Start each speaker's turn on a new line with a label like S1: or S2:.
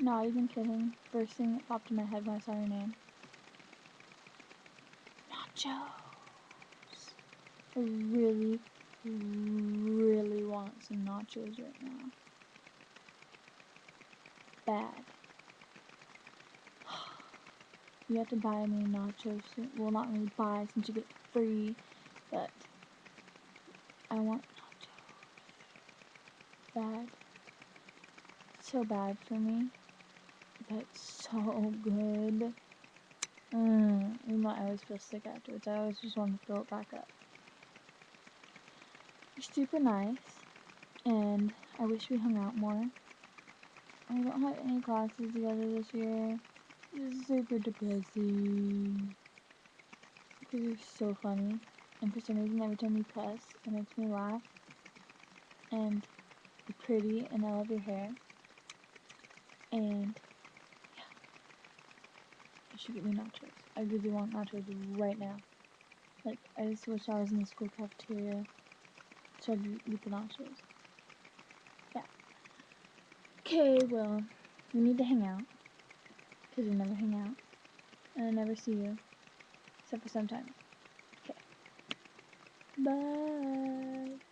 S1: Not even kidding. First thing that popped in my head when I saw your name. Nachos. I really, really want some nachos right now. Bad. You have to buy me nachos. Well, not really buy since you get free, but I want nachos. Bad. So bad for me, but so good. Even though I always feel sick afterwards, I always just want to throw it back up. You're super nice, and I wish we hung out more. We don't have any classes together this year. It's super depressing. Because you're so funny, and for some reason every time you cuss, it makes me laugh. And you're pretty, and I love your hair. And yeah, you should get me nachos. I really want nachos right now. Like, I just wish I was in the school cafeteria so I could eat the nachos. Yeah. Okay, well, we need to hang out. Because we never hang out. And I never see you. Except for sometimes. Okay. Bye.